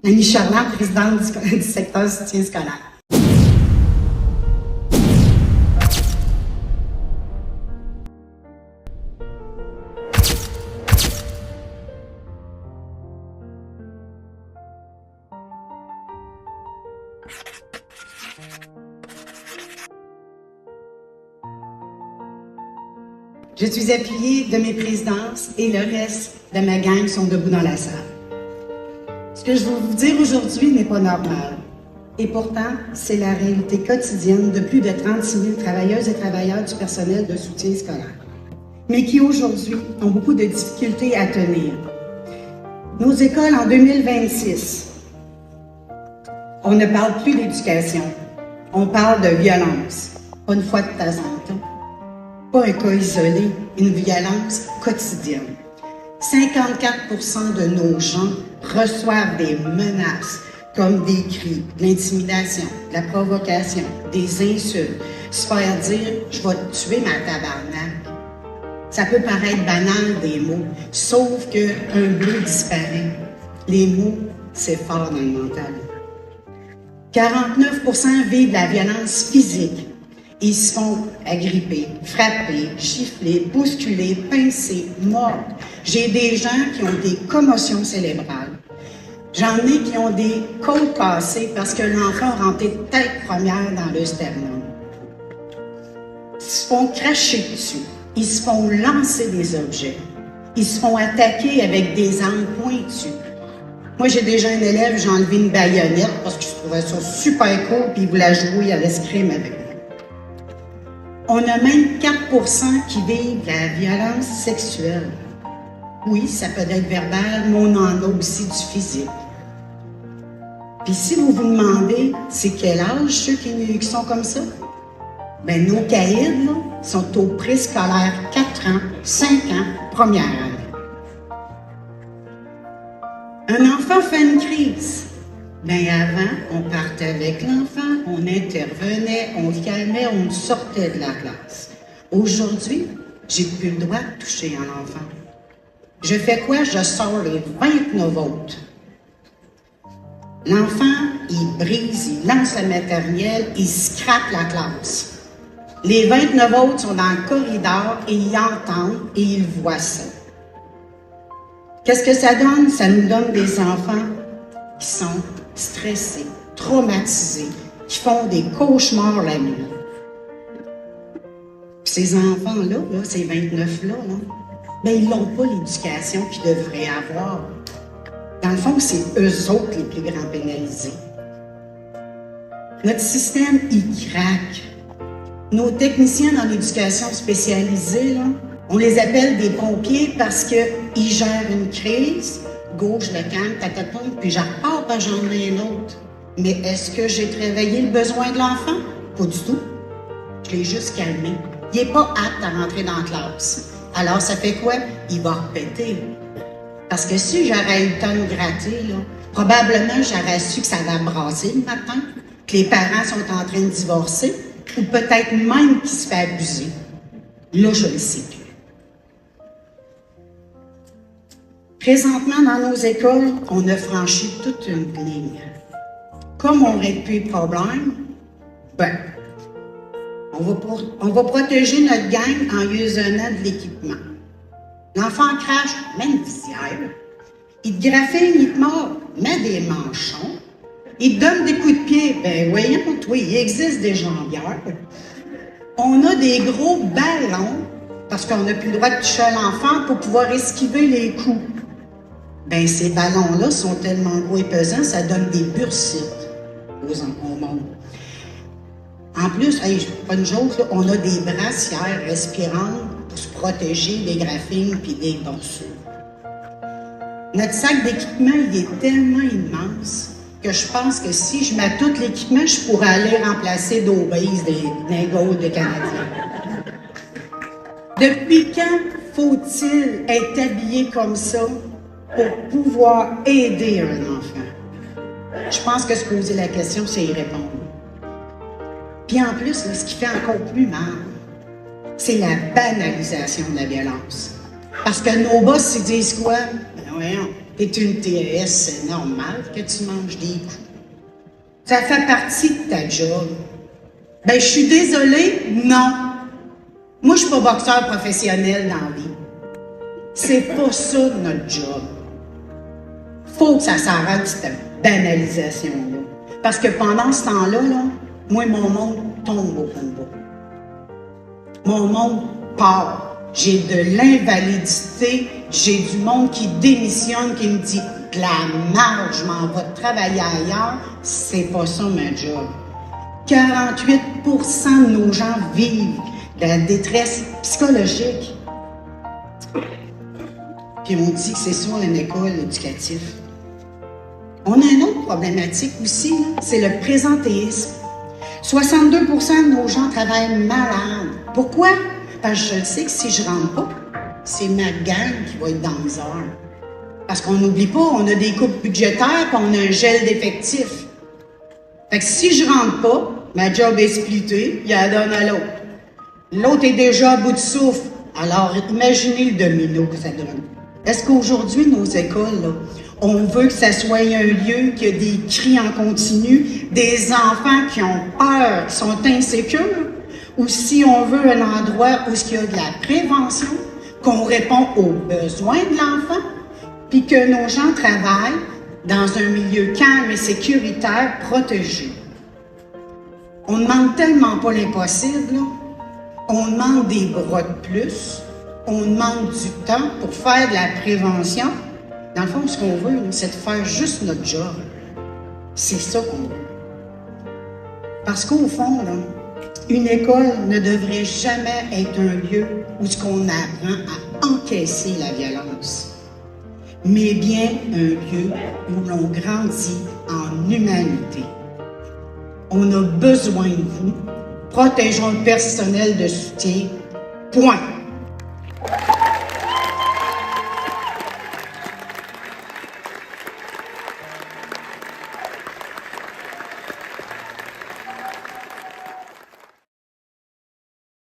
Annie Charland, présidente du secteur soutien scolaire. Je suis appuyée de mes présidences et le reste de ma gang sont debout dans la salle. Ce que je vais vous dire aujourd'hui n'est pas normal. Et pourtant, c'est la réalité quotidienne de plus de 36 000 travailleuses et travailleurs du personnel de soutien scolaire, mais qui aujourd'hui ont beaucoup de difficultés à tenir. Nos écoles en 2026, on ne parle plus d'éducation, on parle de violence, pas une fois de temps en temps. Pas un cas isolé, une violence quotidienne. 54% de nos gens reçoivent des menaces comme des cris, de l'intimidation, de la provocation, des insultes, se faire dire « je vais te tuer ma tabarnak ». Ça peut paraître banal des mots, sauf qu'un bleu disparaît. Les mots, c'est fort dans le mental. 49% vivent de la violence physique. Ils se font agripper, frapper, gifler, bousculer, pincer, mordre. J'ai des gens qui ont des commotions cérébrales. J'en ai qui ont des côtes cassées parce que l'enfant a rentré tête première dans le sternum. Ils se font cracher dessus. Ils se font lancer des objets. Ils se font attaquer avec des armes pointues. Moi, j'ai déjà un élève, j'ai enlevé une baïonnette parce que je trouvais ça super cool, puis il voulait jouer à l'escrime avec moi. On a même 4% qui vivent la violence sexuelle. Oui, ça peut être verbal, mais on en a aussi du physique. Puis si vous vous demandez, c'est quel âge ceux qui sont comme ça? Bien, nos caïds là, sont au préscolaire 4 ans, 5 ans, première année. Un enfant fait une crise. Bien, avant, on partait avec l'enfant, on intervenait, on le calmait, on le sortait de la classe. Aujourd'hui, j'ai plus le droit de toucher un enfant. Je fais quoi? Je sors les 29 autres. L'enfant, il brise, il lance la maternelle, il scrape la classe. Les 29 autres sont dans le corridor et ils entendent et ils voient ça. Qu'est-ce que ça donne? Ça nous donne des enfants qui sont stressés, traumatisés, qui font des cauchemars la nuit. Puis ces enfants-là, ces 29-là, ben, ils n'ont pas l'éducation qu'ils devraient avoir. Dans le fond, c'est eux autres les plus grands pénalisés. Notre système, il craque. Nos techniciens dans l'éducation spécialisée, là, on les appelle des pompiers parce qu'ils gèrent une crise. Gauche, le calme, tataton, puis je repars, pas j'en ai un autre. Mais est-ce que j'ai travaillé le besoin de l'enfant? Pas du tout. Je l'ai juste calmé. Il n'est pas apte à rentrer dans la classe. Alors, ça fait quoi? Il va repéter. Parce que si j'aurais eu le temps de gratter, là, probablement j'aurais su que ça va brasser le matin, que les parents sont en train de divorcer, ou peut-être même qu'il se fait abuser. Là, je le sais plus. Présentement, dans nos écoles, on a franchi toute une ligne. Comme on réduit le problème, ben, on va protéger notre gang en usant de l'équipement. L'enfant crache, met une visière. Il te graphine, il te mord, met des manchons. Il te donne des coups de pied. Ben voyons, toi, il existe des jambières. On a des gros ballons, parce qu'on n'a plus le droit de toucher l'enfant pour pouvoir esquiver les coups. Ben ces ballons-là sont tellement gros et pesants, ça donne des bursites au monde. En plus, hey, pas une joke, là, on a des brassières respirantes pour se protéger des graphines puis des morsures. Notre sac d'équipement, il est tellement immense que je pense que si je mets tout l'équipement, je pourrais aller remplacer d'obèses des Gaules de Canadiens. Depuis quand faut-il être habillé comme ça pour pouvoir aider un enfant? Je pense que se poser la question, c'est y répondre. Puis en plus, là, ce qui fait encore plus mal, c'est la banalisation de la violence. Parce que nos boss, ils disent quoi? Ben voyons, T'es une TES, c'est normal que tu manges des coups. Ça fait partie de ta job. Ben, je suis désolée, non. Moi, je suis pas boxeur professionnel dans la vie. C'est pas ça notre job. Faut que ça s'arrête, cette banalisation-là. Parce que pendant ce temps-là, là, moi, mon monde tombe au combat. Mon monde part. J'ai de l'invalidité, j'ai du monde qui démissionne, qui me dit « la marge, je m'en vais travailler ailleurs », c'est pas ça ma job. 48% de nos gens vivent de la détresse psychologique. Puis on dit que c'est ça une école éducative. On a une autre problématique aussi, c'est le présentéisme. 62% de nos gens travaillent malades. Pourquoi? Parce que je sais que si je rentre pas, c'est ma gang qui va être dans les heures. Parce qu'on n'oublie pas, on a des coupes budgétaires et on a un gel d'effectifs. Fait que si je rentre pas, ma job est splittée, il la donne à l'autre. L'autre est déjà à bout de souffle. Alors, imaginez le domino que ça donne. Est-ce qu'aujourd'hui, nos écoles, là, on veut que ça soit un lieu qui a des cris en continu, des enfants qui ont peur, qui sont insécures, ou si on veut un endroit où il y a de la prévention, qu'on répond aux besoins de l'enfant, puis que nos gens travaillent dans un milieu calme et sécuritaire, protégé. On ne demande tellement pas l'impossible, là. On demande des bras de plus, on demande du temps pour faire de la prévention. Dans le fond, ce qu'on veut, c'est de faire juste notre job. C'est ça qu'on veut. Parce qu'au fond, là, une école ne devrait jamais être un lieu où ce qu'on apprend à encaisser la violence, mais bien un lieu où l'on grandit en humanité. On a besoin de vous. Protégeons le personnel de soutien. Point.